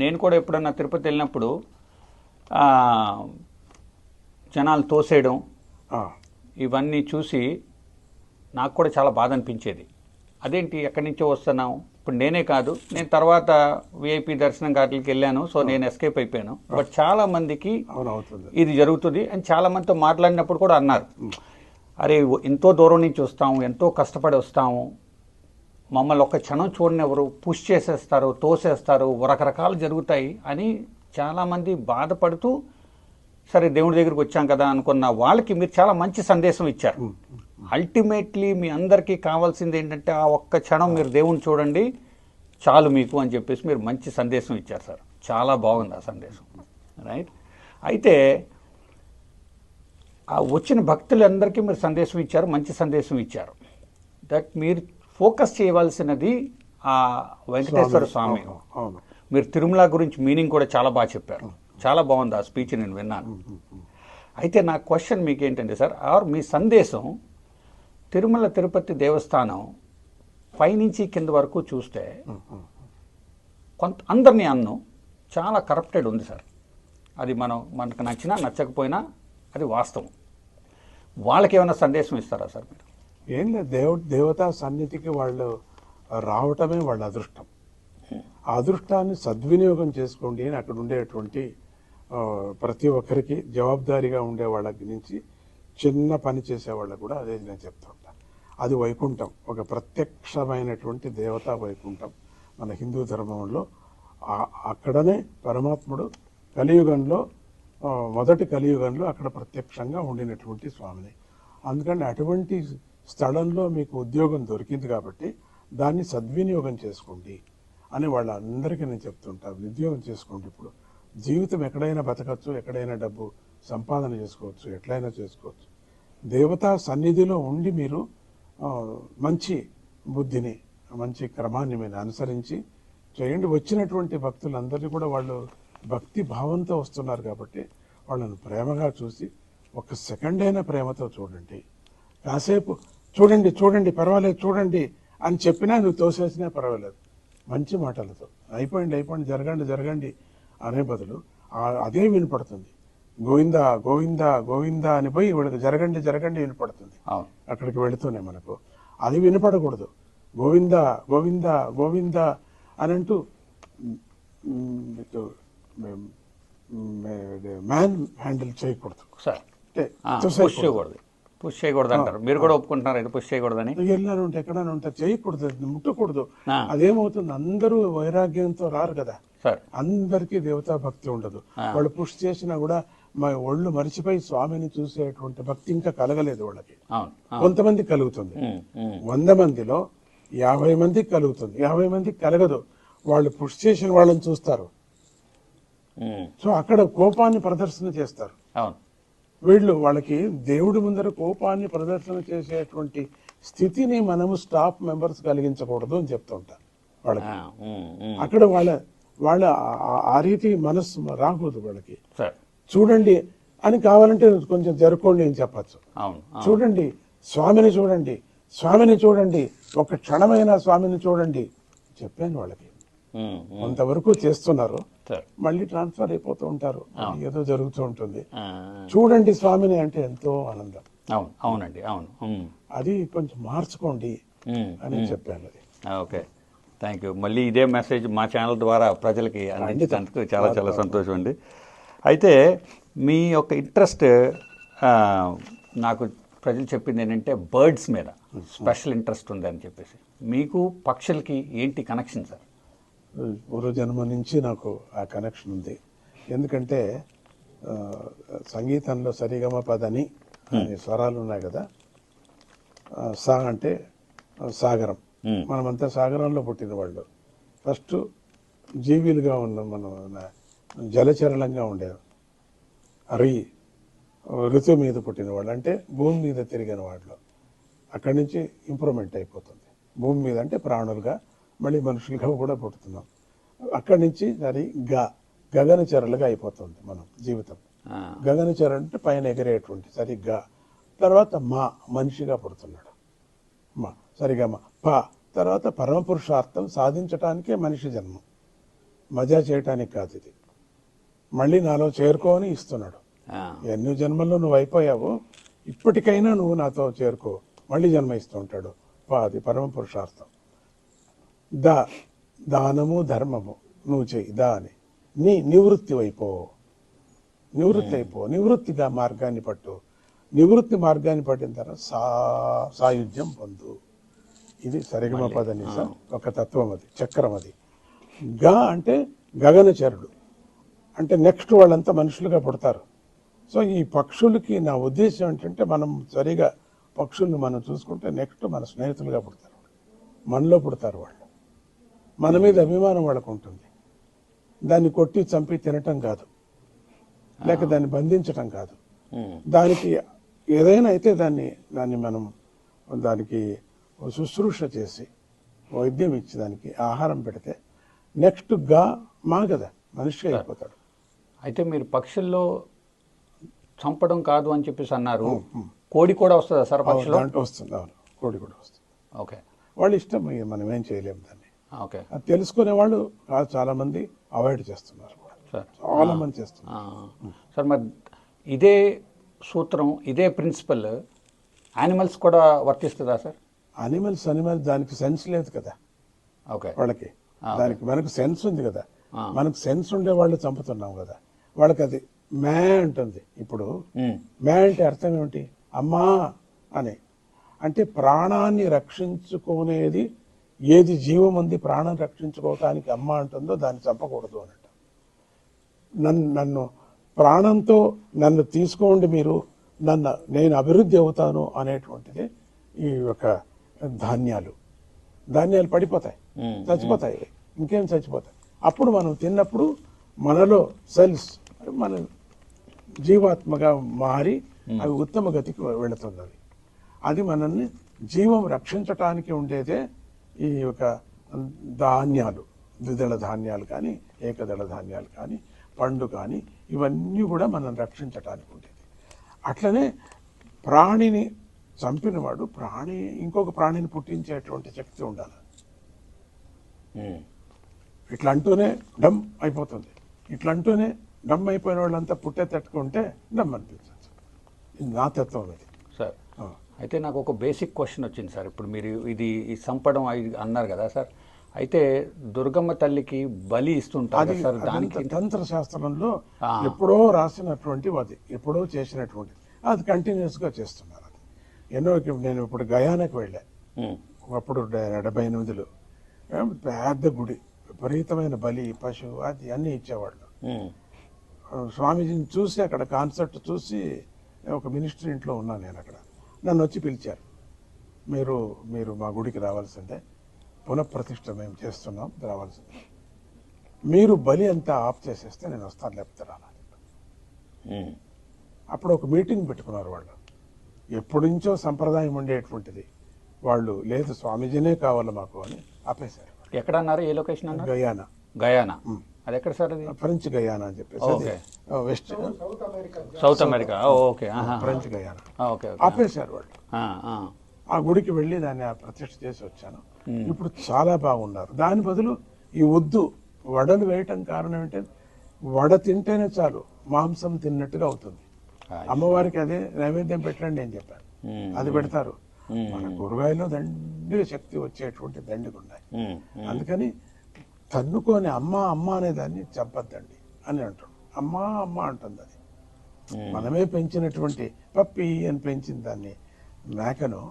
నేను కూడా ఎప్పుడన్నా తిరుపతి వెళ్ళినప్పుడు జనాలు తోసేయడం ఇవన్నీ చూసి నాకు కూడా చాలా బాధ అనిపించేది. అదేంటి ఎక్కడి నుంచో వస్తున్నాం, ఇప్పుడు నేనే కాదు, నేను తర్వాత విఐపి దర్శనం ఘాట్లకి వెళ్ళాను, సో నేను ఎస్కేప్ అయిపోయాను. బట్ చాలా మందికి ఇది జరుగుతుంది అని చాలా మందితో మాట్లాడినప్పుడు కూడా అన్నారు, అరే ఎంతో దూరం నుంచి వస్తాము, ఎంతో కష్టపడి వస్తాము, మమ్మల్ని ఒక్క క్షణం చూడనివ్వరు, పుష్ చేసేస్తారు, తోసేస్తారు, రకరకాలు జరుగుతాయి అని చాలామంది బాధపడుతూ సరే దేవుడి దగ్గరికి వచ్చాం కదా అనుకున్న వాళ్ళకి మీరు చాలా మంచి సందేశం ఇచ్చారు. అల్టిమేట్లీ మీ అందరికీ కావాల్సింది ఏంటంటే ఆ ఒక్క క్షణం మీరు దేవుని చూడండి చాలు మీకు అని చెప్పేసి మీరు మంచి సందేశం ఇచ్చారు సార్. చాలా బాగుంది ఆ సందేశం, రైట్. అయితే ఆ వచ్చిన భక్తులందరికీ మీరు సందేశం ఇచ్చారు, మంచి సందేశం ఇచ్చారు. దట్ మీరు ఫోకస్ చేయవలసినది ఆ వెంకటేశ్వర స్వామి. మీరు తిరుమల గురించి మీనింగ్ కూడా చాలా బాగా చెప్పారు, చాలా బాగుంది ఆ స్పీచ్, నేను విన్నాను. అయితే నా క్వశ్చన్ మీకు ఏంటంటే సార్, మీ సందేశం తిరుమల తిరుపతి దేవస్థానం పైనుంచి కింద వరకు చూస్తే అందరినీ చాలా కరప్టెడ్ ఉంది సార్. అది మనకు నచ్చినా నచ్చకపోయినా అది వాస్తవం. వాళ్ళకి ఏమైనా సందేశం ఇస్తారా సార్ మీరు? ఏం లేదు, దేవతా సన్నిధికి వాళ్ళు రావటమే వాళ్ళ అదృష్టం. ఆ అదృష్టాన్ని సద్వినియోగం చేసుకోండి అని అక్కడ ఉండేటువంటి ప్రతి ఒక్కరికి జవాబుదారీగా ఉండే వాళ్ళకి నుంచి చిన్న పని చేసే వాళ్ళకు కూడా అదే నేను చెప్తూ ఉంటాను. అది వైకుంఠం, ఒక ప్రత్యక్షమైనటువంటి దేవతా వైకుంఠం మన హిందూ ధర్మంలో. అక్కడనే పరమాత్ముడు కలియుగంలో మొదటి కలియుగంలో అక్కడ ప్రత్యక్షంగా ఉండినటువంటి స్వామిని. అందుకని అటువంటి స్థలంలో మీకు ఉద్యోగం దొరికింది కాబట్టి దాన్ని సద్వినియోగం చేసుకోండి అని వాళ్ళందరికీ నేను చెప్తుంటాను. ఉద్యోగం చేసుకోండి. ఇప్పుడు జీవితం ఎక్కడైనా బతకచ్చు, ఎక్కడైనా డబ్బు సంపాదన చేసుకోవచ్చు, ఎట్లయినా చేసుకోవచ్చు. దేవతా సన్నిధిలో ఉండి మీరు మంచి బుద్ధిని, మంచి క్రమాన్ని మీరు అనుసరించి చేయండి. వచ్చినటువంటి భక్తులందరినీ కూడా వాళ్ళు భక్తి భావంతో వస్తున్నారు కాబట్టి వాళ్ళను ప్రేమగా చూసి ఒక సెకండ్ అయినా ప్రేమతో చూడండి. కాసేపు చూడండి చూడండి పర్వాలేదు చూడండి అని చెప్పినా నువ్వు తోసేసినా పర్వాలేదు, మంచి మాటలతో అయిపోయింది జరగండి జరగండి అనే బదులు అదే వినపడుతుంది. గోవిందా గోవిందా గోవిందా అని పోయి వీళ్ళకి జరగండి జరగండి వినపడుతుంది. అక్కడికి వెళుతూనే మనకు అది వినపడకూడదు. గోవిందా గోవిందా గోవిందా అని అంటూ మ్యాన్ హ్యాండిల్ చేయకూడదు సార్, పుష్ చేయకూడదు అంటారు. మీరు కూడా ఒప్పుకుంటున్నారు పుష్ చేయకూడదని? ఎల్లారు ఉంటే ఎక్కడైనా ఉంటే చేయకూడదు, ముట్టకూడదు. అదేమవుతుంది, అందరూ వైరాగ్యంతో రారు కదా, అందరికీ దేవతా భక్తి ఉండదు. వాళ్ళు పుష్ చేసినా కూడా మా ఒళ్ళు మరిచిపోయి స్వామిని చూసేటువంటి భక్తి ఇంకా కలగలేదు వాళ్ళకి. కొంతమంది కలుగుతుంది, 100 మందిలో 50 మందికి కలుగుతుంది, 50 మందికి కలగదు. వాళ్ళు పుష్ చేసిన వాళ్ళని చూస్తారు, సో అక్కడ కోపాన్ని ప్రదర్శన చేస్తారు. వీళ్ళు వాళ్ళకి దేవుడి ముందర కోపాన్ని ప్రదర్శన చేసేటువంటి స్థితిని మనము స్టాఫ్ మెంబర్స్ కలిగించకూడదు అని చెప్తూ ఉంటారు వాళ్ళకి. అక్కడ వాళ్ళ ఆ రీతి మనస్సు రాకూడదు వాళ్ళకి. చూడండి అని కావాలంటే కొంచెం జరుపుకోండి అని చెప్పచ్చు. చూడండి స్వామిని చూడండి, స్వామిని చూడండి, ఒక క్షణమైన స్వామిని చూడండి చెప్పాను వాళ్ళకి. కొంతవరకు చేస్తున్నారు, మళ్ళీ ట్రాన్స్ఫర్ అయిపోతూ ఉంటారు, ఏదో జరుగుతూ ఉంటుంది. చూడండి స్వామిని అంటే ఎంతో ఆనందం. అవునండి, అవును. అది కొంచెం మార్చుకోండి అని చెప్పాను. అది ఓకే, థ్యాంక్ యూ. మళ్ళీ ఇదే మెసేజ్ మా ఛానల్ ద్వారా ప్రజలకి అందించినందుకు చాలా చాలా సంతోషం అండి. అయితే మీ యొక్క ఇంట్రెస్ట్ నాకు ప్రజలు చెప్పింది ఏంటంటే బర్డ్స్ మీద స్పెషల్ ఇంట్రెస్ట్ ఉంది అని చెప్పేసి. మీకు పక్షులకి ఏంటి కనెక్షన్ సార్? పూర్వజన్మ నుంచి నాకు ఆ కనెక్షన్ ఉంది. ఎందుకంటే సంగీతంలో సరిగమ పదని స్వరాలు ఉన్నాయి కదా. సా అంటే సాగరం, మనమంతా సాగరంలో పుట్టిన వాళ్ళు. ఫస్ట్ జీవీలుగా ఉన్నాం మనం, జలచరలంగా ఉండేవారు. ఋతు మీద పుట్టిన వాళ్ళు అంటే భూమి మీద తిరిగిన వాళ్ళు. అక్కడి నుంచి ఇంప్రూవ్మెంట్ అయిపోతుంది. భూమి మీద అంటే ప్రాణులుగా, మళ్ళీ మనుషులుగా కూడా పుట్టుతున్నాం. అక్కడి నుంచి సరి గగనచరులుగా అయిపోతుంది మనం జీవితం. గగనచరు అంటే పైన ఎగిరేటువంటి సరిగ్గా. తర్వాత మనిషిగా పుడుతున్నాడు, సరిగా తర్వాత పరమపురుషార్థం సాధించటానికే మనిషి జన్మం, మజా చేయటానికి కాదు. ఇది మళ్ళీ నాలో చేరుకోని ఇస్తున్నాడు. ఎన్ని జన్మల్లో నువ్వు అయిపోయావు, ఇప్పటికైనా నువ్వు నాతో చేరుకో, మళ్ళీ జన్మ ఇస్తూ ఉంటాడు. అది పరమపురుషార్థం. దానము ధర్మము నువ్వు చెయ్యి అని నివృత్తి నివృత్తిగా మార్గాన్ని పట్టు. నివృత్తి మార్గాన్ని పట్టిన తర్వాత సాయుధ్యం పొందు. ఇది సరిగమ పదనిస ఒక తత్వం, అది చక్రం. అది అంటే గగనచరుడు, అంటే నెక్స్ట్ వాళ్ళంతా మనుషులుగా పుడతారు. సో ఈ పక్షులకి నా ఉద్దేశం ఏంటంటే, మనం సరిగా పక్షుల్ని మనం చూసుకుంటే నెక్స్ట్ మన స్నేహితులుగా పుడతారు, మనలో పుడతారు వాళ్ళు. మన మీద అభిమానం వాళ్ళకు ఉంటుంది. దాన్ని కొట్టి చంపి తినటం కాదు, లేక దాన్ని బంధించటం కాదు. దానికి ఏదైనా అయితే దాన్ని మనం దానికి శుశ్రూష చేసి వైద్యం ఇచ్చి దానికి ఆహారం పెడితే నెక్స్ట్ కదా మనిషి అయిపోతాడు. అయితే మీరు పక్షుల్లో చంపడం కాదు అని చెప్పేసి అన్నారు. కోడి కూడా వస్తుందా సార్ పక్షులు? దాంట్లో వస్తుంది, అవును, కోడి కూడా వస్తుంది. ఓకే, వాళ్ళ ఇష్టం, మనం ఏం చేయలేము దాన్ని. ఓకే, అది తెలుసుకునే వాళ్ళు చాలా మంది అవాయిడ్ చేస్తున్నారు, చాలా మంది చేస్తున్నారు. సార్ మరి ఇదే సూత్రం, ఇదే ప్రిన్సిపల్ యానిమల్స్ కూడా వర్తిస్తుందా సార్? అనిమల్స్ దానికి సెన్స్ లేదు కదా. ఓకే, వాళ్ళకి దానికి మనకు సెన్స్ ఉంది కదా. మనకు సెన్స్ ఉండే వాళ్ళు చంపుతున్నాం కదా. వాళ్ళకి అది మే అంటుంది. ఇప్పుడు మే అంటే అర్థం ఏమిటి? అమ్మా అని. అంటే ప్రాణాన్ని రక్షించుకునేది ఏది జీవం ఉంది, ప్రాణం రక్షించుకోవటానికి అమ్మ అంటుందో దాన్ని చంపకూడదు అన్నట్టు. నన్ను ప్రాణంతో నన్ను తీసుకోండి మీరు, నేను అభివృద్ధి అవుతాను అనేటువంటిది ఈ యొక్క ధాన్యాలు పడిపోతాయి, చచ్చిపోతాయి, ఇంకేం చచ్చిపోతాయి. అప్పుడు మనం తిన్నప్పుడు మనలో సెల్స్ మన జీవాత్మగా మారి అవి ఉత్తమ గతికి వెళుతున్నది. అది మనల్ని జీవం రక్షించటానికి ఉండేదే ఈ యొక్క ధాన్యాలు, ద్విదళ ధాన్యాలు కానీ ఏకదళ ధాన్యాలు కానీ పండు కానీ ఇవన్నీ కూడా మనం రక్షించటానికి ఉండేది. అట్లనే ప్రాణిని చంపినవాడు ఇంకొక ప్రాణిని పుట్టించేటువంటి శక్తి ఉండాలి. ఇట్లా అంటూనే డమ్ అయిపోతుంది, ఇట్లా అంటూనే డమ్ అయిపోయిన వాళ్ళంతా పుట్టే తట్టుకుంటే డమ్ అనిపించచ్చు. ఇది నా తత్వం అది సార్. అయితే నాకు ఒక బేసిక్ క్వశ్చన్ వచ్చింది సార్. ఇప్పుడు మీరు ఈ సంపడం అన్నారు కదా సార్, అయితే దుర్గమ్మ తల్లికి బలి ఇస్తుంటారు సార్. దానికి తంత్ర శాస్త్రంలో ఎప్పుడో రాసినటువంటి, అది ఎప్పుడో చేసినటువంటి, అది కంటిన్యూస్గా చేస్తున్నారు. అది నేను ఇప్పుడు గయానాకి వెళ్ళా, అప్పుడు 78లో పెద్ద గుడి, విపరీతమైన బలి, పశువు అది అన్నీ ఇచ్చేవాళ్ళు. స్వామీజీని చూసి అక్కడ కాన్సర్ట్ చూసి ఒక మినిస్టర్ ఇంట్లో ఉన్నాను నేను. అక్కడ నన్ను వచ్చి పిలిచారు, మీరు మా గుడికి రావాల్సిందే, పునఃప్రతిష్ఠ మేము చేస్తున్నాం, రావాల్సిందే. మీరు బలి అంతా ఆఫ్ చేసేస్తే నేను వస్తాను, లేకపోతే రావాలి. అప్పుడు ఒక మీటింగ్ పెట్టుకున్నారు వాళ్ళు. ఎప్పటి నుంచో సంప్రదాయం ఉండేటువంటిది వాళ్ళు, లేదు స్వామీజీనే కావాలి మాకు అని ఆపేశారు. ఎక్కడ అన్నారు? ఏ లొకేషన్ అన్నారు? గయానా. అది ఎక్కడ సార్? అది ఫ్రెంచ్ గయానా అని చెప్పేసి, west south America. Okay, French Guyana. ఆపేశారు వాళ్ళు. ఆ గుడికి వెళ్ళి దాన్ని ప్రతిష్ఠ చేసి వచ్చాను. ఇప్పుడు చాలా బాగున్నారు. దాని బదులు ఈ వడలు వేయటం కారణం ఏంటంటే, వడ తింటేనే చాలు మాంసం తిన్నట్టుగా అవుతుంది. అమ్మవారికి అదే నైవేద్యం పెట్టండి అని చెప్పాను, అది పెడతారు. మన కూరగాయలో దండిగా శక్తి వచ్చేటువంటి దండిగా ఉన్నాయి. అందుకని తన్నుకొని అమ్మ అనే దాన్ని చంపద్దండి అని అంటాడు. అమ్మ అంటుంది. అది మనమే పెంచినటువంటి పప్పి అని పెంచిన దాన్ని, మేకను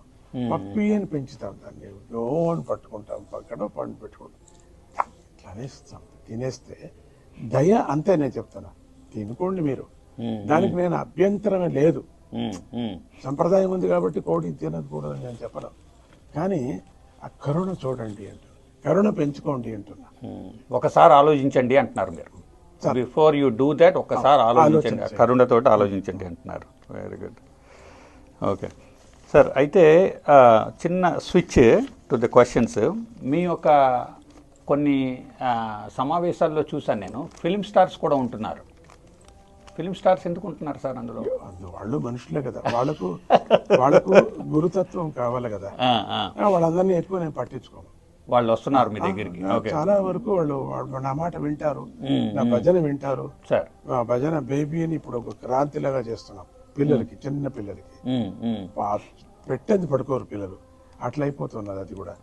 పప్పి అని పెంచుతాం, దాన్ని లోన్ పట్టుకుంటాం, పక్కన పండు పెట్టుకుంటాం, ఇట్లా వేస్తాం. తినేస్తే దయ అంతే. నేను చెప్తాను, తినుకోండి మీరు, దానికి నేను అభ్యంతరమే లేదు. సంప్రదాయం ఉంది కాబట్టి కోడి తినకూడదని నేను చెప్పను, కానీ ఆ కరుణ చూడండి అంటున్నా, కరుణ పెంచుకోండి అంటున్నా. ఒకసారి ఆలోచించండి అంటున్నారు మీరు. బిఫోర్ యూ డూ దట్ ఒకసారి ఆలోచించండి, కరుణతో ఆలోచించండి అంటున్నారు. Very good. ఓకే సార్, అయితే చిన్న స్విచ్ టు ద క్వశ్చన్స్. మీ యొక్క కొన్ని సమావేశాల్లో చూశాను నేను, ఫిల్మ్ స్టార్స్ కూడా ఉంటున్నారు. ఫిల్మ్ స్టార్స్ ఎందుకు ఉంటున్నారు సార్ అందులో? వాళ్ళు మనుషులే కదా, వాళ్ళకు గురుతత్వం కావాలి కదా. వాళ్ళందరినీ ఎక్కువ నేను పట్టించుకోను. వాళ్ళు వస్తున్నారు మీ దగ్గరికి, చాలా వరకు వాళ్ళు నా మాట వింటారు, నా భజన వింటారు. భజన బేబీ అని ఇప్పుడు ఒక క్రాంతిలాగా చేస్తున్నాం పిల్లలకి, చిన్న పిల్లలకి. పెట్టేది పడుకోరు పిల్లలు, అట్లా అయిపోతున్నది. అది కూడా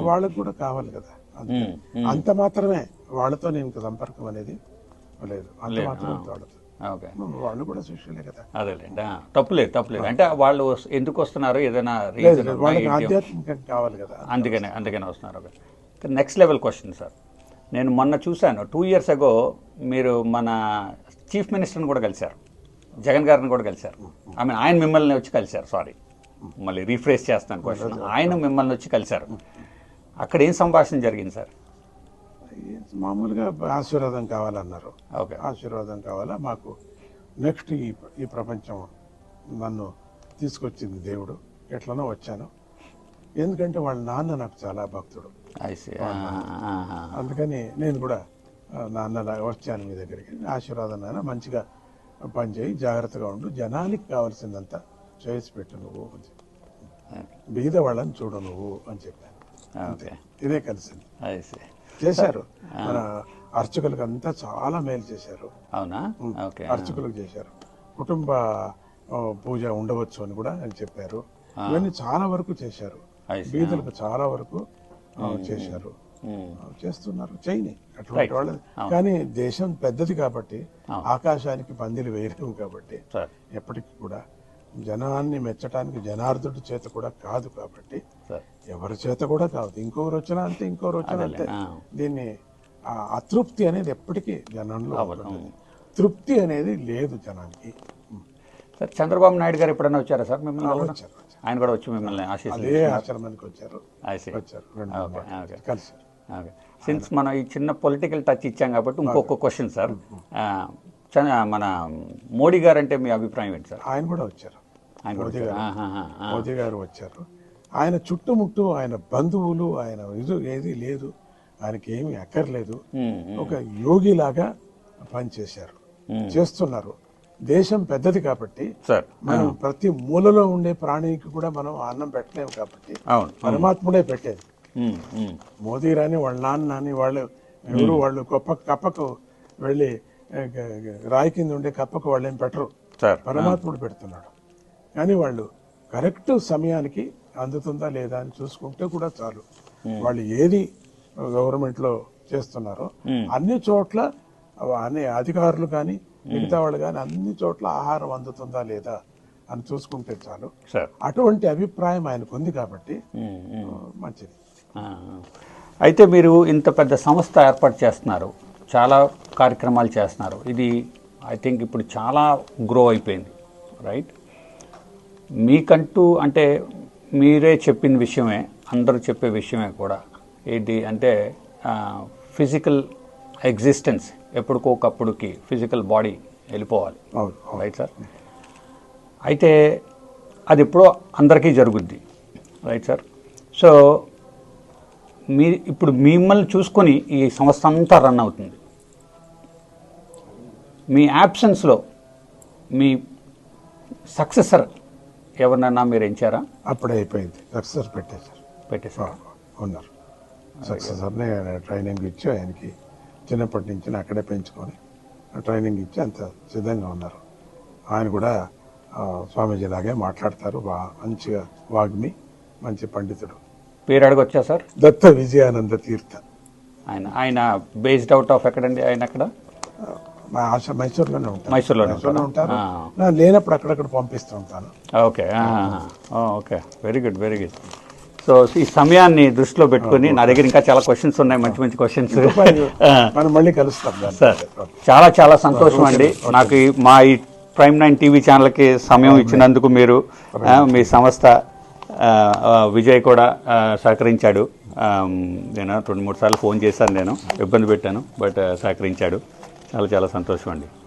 వాళ్ళకు కూడా కావాలి కదా. అంతే. అంత మాత్రమే, వాళ్ళతో నేను ఇంకా సంపర్కం అనేది లేదు, అంత మాత్రమే వాళ్ళతో. ఓకే, వాళ్ళు కూడా శిష్యులే కదా. అదేలేండి. తప్పులేదు అంటే వాళ్ళు ఎందుకు వస్తున్నారు, ఏదైనా లేదు, రీజన్ లేదు, వాళ్ళకి ఆధ్యాత్మికంగా కావాలి కదా. అందుకనే వస్తున్నారు. Okay, next level question sir. నేను మొన్న చూశాను 2 years ago మీరు మన చీఫ్ మినిస్టర్ని కూడా కలిశారు, జగన్ గారిని కూడా కలిశారు. ఆయన మిమ్మల్ని వచ్చి కలిశారు. సారీ, మళ్ళీ రీఫ్రేస్ చేస్తాను క్వశ్చన్. ఆయన మిమ్మల్ని వచ్చి కలిశారు. అక్కడ ఏం సంభాషణ జరిగింది సార్? మామూలుగా ఆశీర్వాదం కావాలన్నారు. ఓకే, ఆశీర్వాదం కావాలా మాకు, నెక్స్ట్ ఈ ప్రపంచం నన్ను తీసుకొచ్చింది దేవుడు, ఎట్లనో వచ్చాను. ఎందుకంటే వాళ్ళ నాన్న నాకు చాలా భక్తుడు, అందుకని నేను కూడా నాన్నలాగా వచ్చాను మీ దగ్గరికి. ఆశీర్వాదం నాన్న, మంచిగా పనిచేయి, జాగ్రత్తగా ఉండు, జనానికి కావాల్సిందంతా చేసి పెట్టు నువ్వు అని చెప్పి, బీద వాళ్ళని చూడు నువ్వు అని చెప్పాను. అంతే, ఇదే కలిసింది. చేశారు, మన అర్చకులకు అంతా చాలా మేలు చేశారు. అవునా? ఓకే, అర్చకులకు చేశారు. కుటుంబ పూజ ఉండవచ్చు అని కూడా అని చెప్పారు. ఇవన్నీ చాలా వరకు చేశారు. బీదలకు చాలా వరకు చేశారు, చేస్తున్నారు, చేయని అటువంటి వాళ్ళు. కానీ దేశం పెద్దది కాబట్టి, ఆకాశానికి పందిలు వేయలేము కాబట్టి, ఎప్పటికీ కూడా జనాన్ని మెచ్చటానికి జనార్దుడి చేత కూడా కాదు కాబట్టి, ఎవరి చేత కూడా కాదు. ఇంకొకరు వచ్చినా అంతే, ఇంకొకరు వచ్చినా అంతే. దీన్ని అతృప్తి అనేది ఎప్పటికీ జనంలో ఉంటుంది. తృప్తి అనేది లేదు జనానికి. సార్, చంద్రబాబు నాయుడు గారు ఎప్పుడైనా వచ్చారా సార్ మిమ్మల్ని? వచ్చారు, ఆయన కూడా వచ్చి మిమ్మల్ని అదే ఆశ్రమానికి వచ్చారు, కలిసి. సిన్స్ మనం ఈ చిన్న పొలిటికల్ టచ్ ఇచ్చాం కాబట్టి ఇంకొక క్వశ్చన్ సార్. మన మోడీ గారు అంటే మీ అభిప్రాయం ఏంటి సార్? ఆయన కూడా వచ్చారు, మోదీ గారు వచ్చారు. ఆయన చుట్టుముట్టు ఆయన బంధువులు, ఆయన ఏది లేదు, ఆయనకి ఏమీ అక్కర్లేదు. ఒక యోగిలాగా పనిచేశారు, చేస్తున్నారు. దేశం పెద్దది కాబట్టి మనం ప్రతి మూలలో ఉండే ప్రాణికి కూడా మనం అన్నం పెట్టలేము కాబట్టి పరమాత్ముడే పెట్టేది. మోదీ రాని వాళ్ళ నాన్న అని వాళ్ళు ఎవరు, వాళ్ళు కప్పకు వెళ్ళి రాయి కింద ఉండే కప్పకు వాళ్ళు ఏం పెట్టరు, పరమాత్ముడు పెడుతున్నాడు. కానీ వాళ్ళు కరెక్ట్ సమయానికి అందుతుందా లేదా అని చూసుకుంటే కూడా చాలు. వాళ్ళు ఏది గవర్నమెంట్లో చేస్తున్నారో అన్ని చోట్ల, అన్ని అధికారులు కానీ మిగతా వాళ్ళు కానీ అన్ని చోట్ల ఆహారం అందుతుందా లేదా అని చూసుకుంటే చాలు. అటువంటి అభిప్రాయం ఆయనకు ఉంది కాబట్టి మంచిది. అయితే మీరు ఇంత పెద్ద సంస్థ ఏర్పాటు చేస్తున్నారు, చాలా కార్యక్రమాలు చేస్తున్నారు. ఇది ఐ థింక్ ఇప్పుడు చాలా గ్రో అయిపోయింది, రైట్? మీకంటూ అంటే మీరే చెప్పిన విషయమే, అందరూ చెప్పే విషయమే కూడా ఏంటి అంటే ఫిజికల్ ఎగ్జిస్టెన్స్ ఎప్పటికోకప్పుడుకి ఫిజికల్ బాడీ వెళ్ళిపోవాలి, రైట్ సార్? అయితే అది ఎప్పుడో అందరికీ జరుగుద్ది, రైట్ సార్? సో ఇప్పుడు మిమ్మల్ని చూసుకొని ఈ సంస్థ అంతా రన్ అవుతుంది. మీ యాబ్సెన్స్లో మీ సక్సెసర్ ఎవరినన్నా మీరు ఎంచారా? అప్పుడే అయిపోయింది, సక్సెసర్ పెట్టేశారు, ఉన్నారు. సక్సెసర్ని ట్రైనింగ్ ఇచ్చి ఆయనకి చిన్నప్పటి నుంచి అక్కడే పెంచుకొని ట్రైనింగ్ ఇచ్చి అంత సిద్ధంగా ఉన్నారు. ఆయన కూడా స్వామీజీలాగే మాట్లాడతారు, మంచిగా వాగ్మి, మంచి పండితుడు. పేరు అడగొచ్చా సార్? దత్త విజయానంద తీర్థ. ఆయన బేస్డ్ అవుట్ ఆఫ్ ఎక్కడండి? ఆయన అక్కడ మైసూర్లోనే ఉంటారు. మైసూర్లోనే ఉంటారు. లేనప్పుడు అక్కడక్కడ పంపిస్తూ ఉంటాను. Okay, okay, very good, very good. So ఈ సమయాన్ని దృష్టిలో పెట్టుకుని నా దగ్గర ఇంకా చాలా క్వశ్చన్స్ ఉన్నాయి, మంచి మంచి క్వశ్చన్స్. మనం మళ్ళీ కలుస్తాం సార్. చాలా చాలా సంతోషం అండి. నాకు మా ఈ ప్రైమ్9 టీవీ ఛానల్కి సమయం ఇచ్చినందుకు మీరు, మీ సంస్థ విజయ్ కూడా సహకరించాడు. నేను 2-3 సార్లు ఫోన్ చేశాను, నేను ఇబ్బంది పెట్టాను, బట్ సహకరించాడు. చాలా చాలా సంతోషం అండి.